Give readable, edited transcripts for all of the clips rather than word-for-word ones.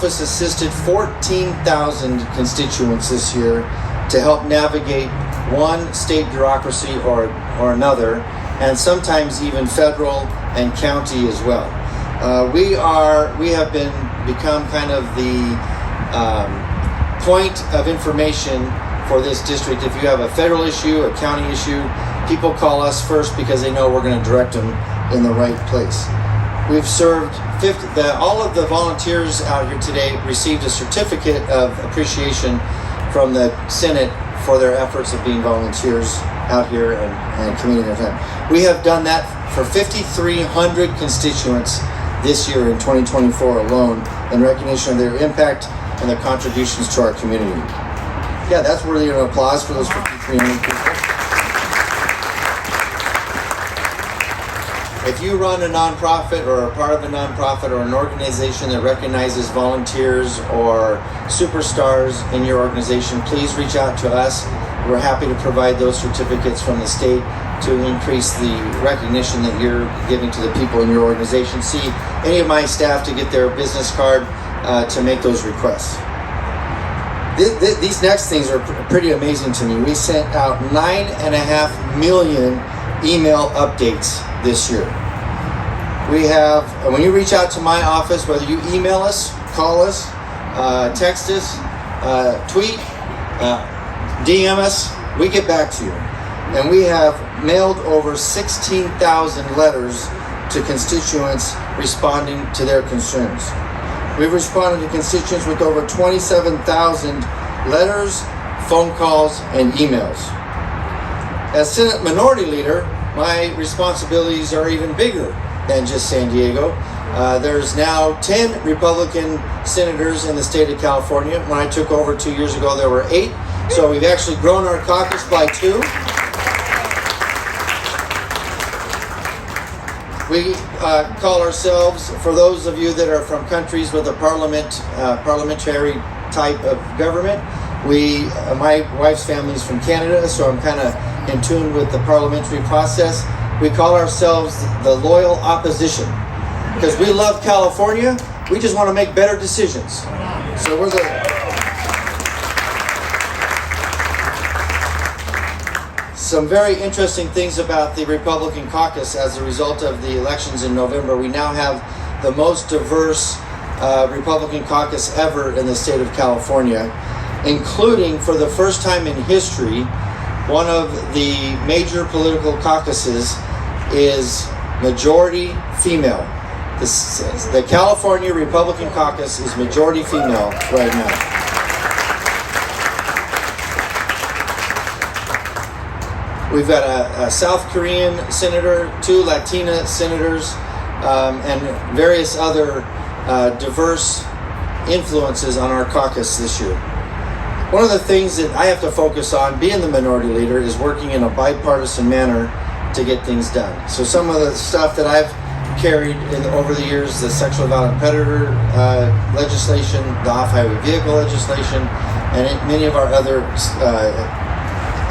office assisted 14,000 constituents this year to help navigate one state bureaucracy or another, and sometimes even federal and county as well. We have become kind of the point of information for this district. If you have a federal issue, a county issue, people call us first because they know we're going to direct them in the right place. We've served all of the volunteers out here today received a certificate of appreciation from the Senate for their efforts of being volunteers out here and committing their time. We have done that for 5,300 constituents this year in 2024 alone, in recognition of their impact and their contributions to our community. Yeah, that's worthy of an applause for those 5,300 people. If you run a nonprofit or are part of a nonprofit or an organization that recognizes volunteers or superstars in your organization, please reach out to us. We're happy to provide those certificates from the state to increase the recognition that you're giving to the people in your organization. See any of my staff to get their business card to make those requests. These next things are pretty amazing to me. We sent out 9.5 million email updates this year. We have, when you reach out to my office, whether you email us, call us, text us, tweet, DM us, we get back to you. And we have mailed over 16,000 letters to constituents responding to their concerns. We've responded to constituents with over 27,000 letters, phone calls, and emails. As Senate Minority Leader, my responsibilities are even bigger than just San Diego. There's now 10 Republican senators in the state of California. When I took over 2 years ago, there were 8. So we've actually grown our caucus by 2. We call ourselves, for those of you that are from countries with a parliamentary type of government, my wife's family is from Canada, so I'm kind of in tune with the parliamentary process. We call ourselves the loyal opposition because we love California. We just want to make better decisions. So we're some very interesting things about the Republican caucus as a result of the elections in November. We now have the most diverse Republican caucus ever in the state of California, including, for the first time in history, one of the major political caucuses is majority female. The California Republican caucus is majority female right now. We've got a South Korean senator, 2 Latina senators, and various other diverse influences on our caucus this year. One of the things that I have to focus on, being the minority leader, is working in a bipartisan manner to get things done. So some of the stuff that I've carried over the years, the sexual violent predator legislation, the off-highway vehicle legislation, and many of our other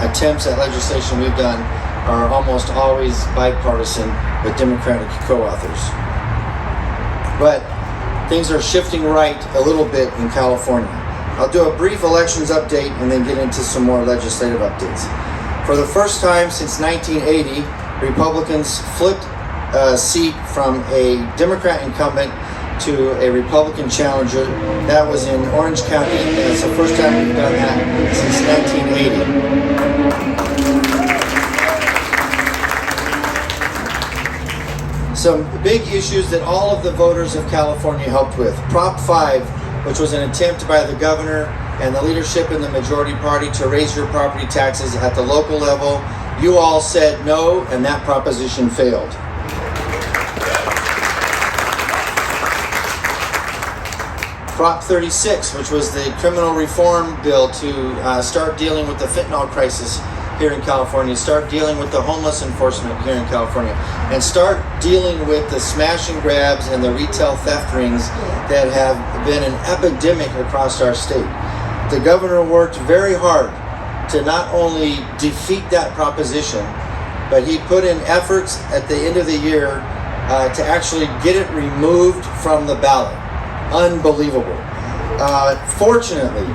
attempts at legislation we've done are almost always bipartisan with Democratic co-authors. But things are shifting right a little bit in California. I'll do a brief elections update and then get into some more legislative updates. For the first time since 1980, Republicans flipped a seat from a Democrat incumbent to a Republican challenger. That was in Orange County, and it's the first time we've done that since 1980. Some big issues that all of the voters of California helped with. Prop 5, which was an attempt by the governor and the leadership in the majority party to raise your property taxes at the local level. You all said no, and that proposition failed. Prop 36, which was the criminal reform bill to start dealing with the fentanyl crisis here in California, start dealing with the homeless enforcement here in California, and start dealing with the smash and grabs and the retail theft rings that have been an epidemic across our state. The governor worked very hard to not only defeat that proposition, but he put in efforts at the end of the year to actually get it removed from the ballot. Unbelievable. Fortunately,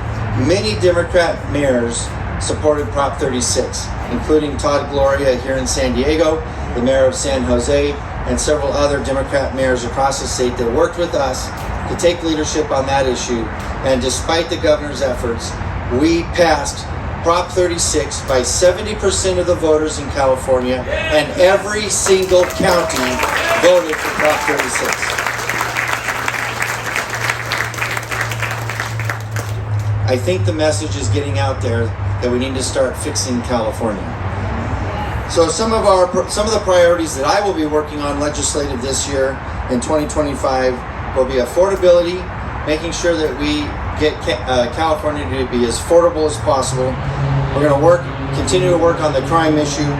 many Democrat mayors supported Prop 36, including Todd Gloria here in San Diego, the mayor of San Jose, and several other Democrat mayors across the state that worked with us to take leadership on that issue. And despite the governor's efforts, we passed Prop 36 by 70% of the voters in California, and every single county voted for Prop 36. I think the message is getting out there that we need to start fixing California. So some of the priorities that I will be working on legislative this year in 2025 will be affordability, making sure that we get California to be as affordable as possible. We're going to continue to work on the crime issue,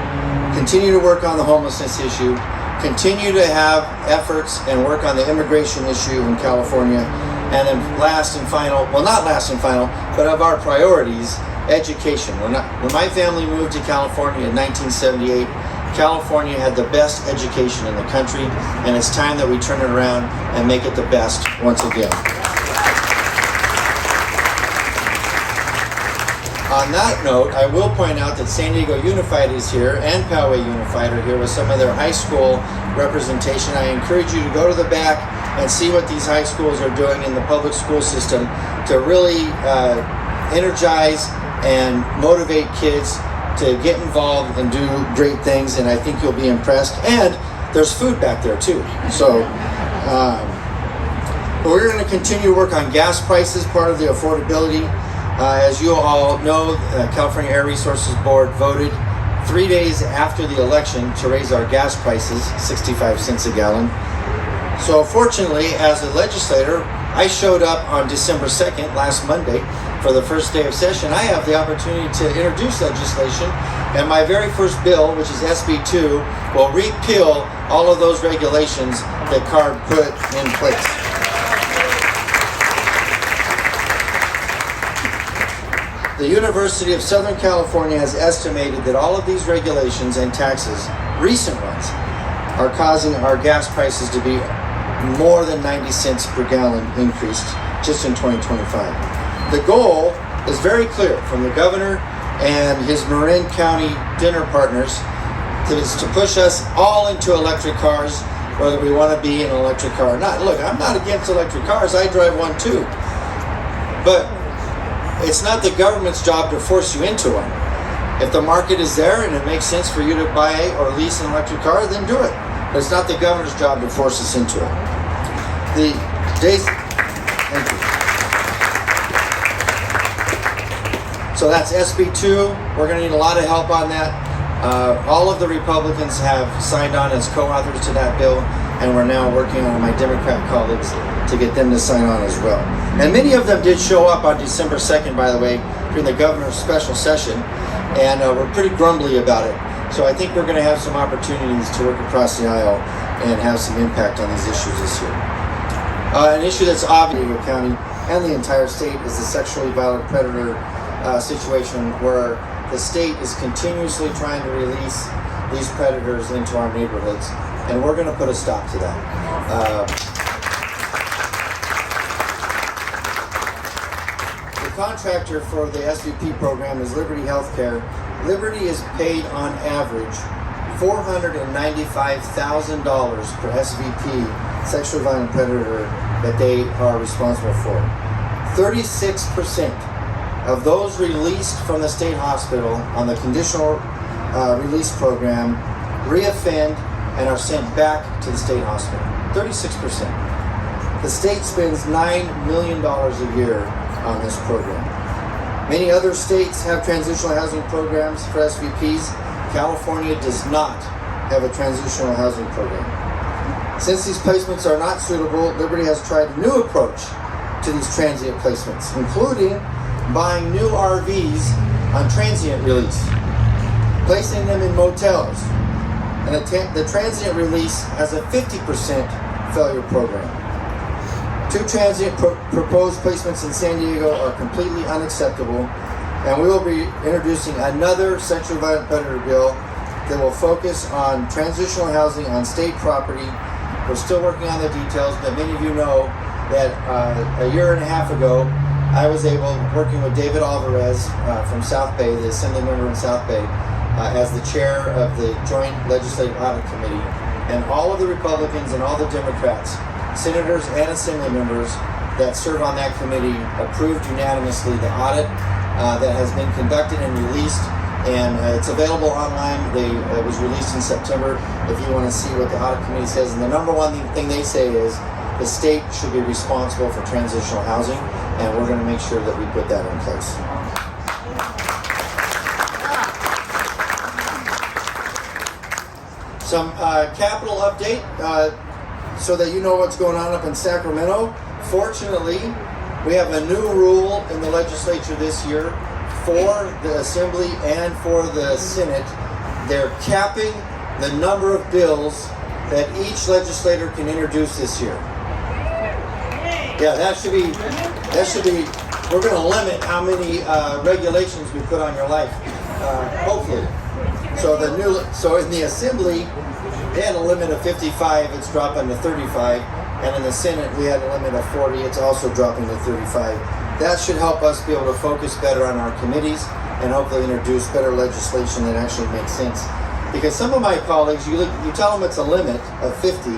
continue to work on the homelessness issue, continue to have efforts and work on the immigration issue in California, and then last and final, well, not last and final, but of our priorities, education. When my family moved to California in 1978, California had the best education in the country, and it's time that we turn it around and make it the best once again. On that note, I will point out that San Diego Unified is here and Poway Unified are here with some of their high school representation. I encourage you to go to the back and see what these high schools are doing in the public school system to really energize and motivate kids to get involved and do great things, and I think you'll be impressed. And there's food back there too. So we're going to continue to work on gas prices, part of the affordability. As you all know, the California Air Resources Board voted 3 days after the election to raise our gas prices 65 cents a gallon. So fortunately, as a legislator, I showed up on December 2nd, last Monday, for the first day of session. I have the opportunity to introduce legislation, and my very first bill, which is SB 2, will repeal all of those regulations that CARB put in place. The University of Southern California has estimated that all of these regulations and taxes, recent ones, are causing our gas prices to be more than 90 cents per gallon increased just in 2025. The goal is very clear from the governor and his Marin County dinner partners to push us all into electric cars, whether we want to be in an electric car or not. Look, I'm not against electric cars. I drive one too. But it's not the government's job to force you into one. If the market is there and it makes sense for you to buy or lease an electric car, then do it. But it's not the governor's job to force us into it. Thank you. So that's SB 2. We're going to need a lot of help on that. All of the Republicans have signed on as co-authors to that bill, and we're now working on my Democrat colleagues to get them to sign on as well. And many of them did show up on December 2nd, by the way, during the governor's special session, and we're pretty grumbly about it. So I think we're going to have some opportunities to work across the aisle and have some impact on these issues this year. An issue that's obvious in Diego County and the entire state is the sexually violent predator situation, where the state is continuously trying to release these predators into our neighborhoods, and we're going to put a stop to that. The contractor for the SVP program is Liberty Healthcare. Liberty is paid on average $495,000 per SVP, sexually violent predator, that they are responsible for. 36% of those released from the state hospital on the conditional release program reoffend and are sent back to the state hospital. 36%. The state spends $9 million a year on this program. Many other states have transitional housing programs for SVPs. California does not have a transitional housing program. Since these placements are not suitable, Liberty has tried a new approach to these transient placements, including buying new RVs on transient release, placing them in motels, and the transient release has a 50% failure program. 2 transient proposed placements in San Diego are completely unacceptable, and we will be introducing another sexually violent predator bill that will focus on transitional housing on state property. We're still working on the details, but many of you know that a year and a half ago, I was able, working with David Alvarez from South Bay, the Assembly member in South Bay, as the chair of the Joint Legislative Audit Committee, and all of the Republicans and all the Democrats, senators and Assembly members that serve on that committee approved unanimously the audit that has been conducted and released, and it's available online. It was released in September if you want to see what the audit committee says. And the number one thing they say is the state should be responsible for transitional housing, and we're going to make sure that we put that in place. Some capital update so that you know what's going on up in Sacramento. Fortunately, we have a new rule in the legislature this year for the Assembly and for the Senate. They're capping the number of bills that each legislator can introduce this year. Yeah, that should be, we're going to limit how many regulations we put on your life, hopefully. So in the Assembly, they had a limit of 55, it's dropping to 35. And in the Senate, we had a limit of 40, it's also dropping to 35. That should help us be able to focus better on our committees and hopefully introduce better legislation that actually makes sense. Because some of my colleagues, you tell them it's a limit of 50,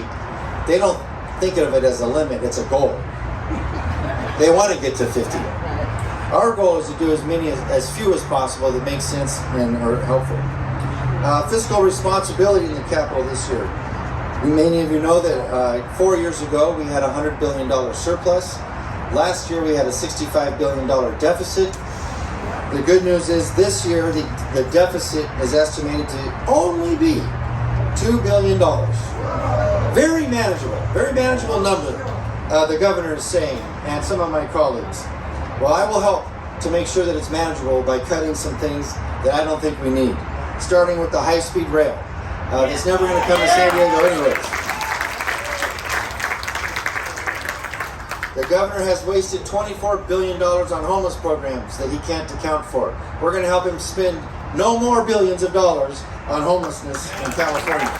they don't think of it as a limit, it's a goal. They want to get to 50. Our goal is to do as few as possible that make sense and are helpful. Fiscal responsibility in the Capitol this year. Many of you know that 4 years ago we had a $100 billion surplus. Last year we had a $65 billion deficit. The good news is this year the deficit is estimated to only be $2 billion. Very manageable number, the governor is saying, and some of my colleagues. Well, I will help to make sure that it's manageable by cutting some things that I don't think we need, starting with the high-speed rail. It's never going to come to San Diego anyways. The governor has wasted $24 billion on homeless programs that he can't account for. We're going to help him spend no more billions of dollars on homelessness in California.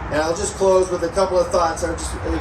And I'll just close with a couple of thoughts. Again,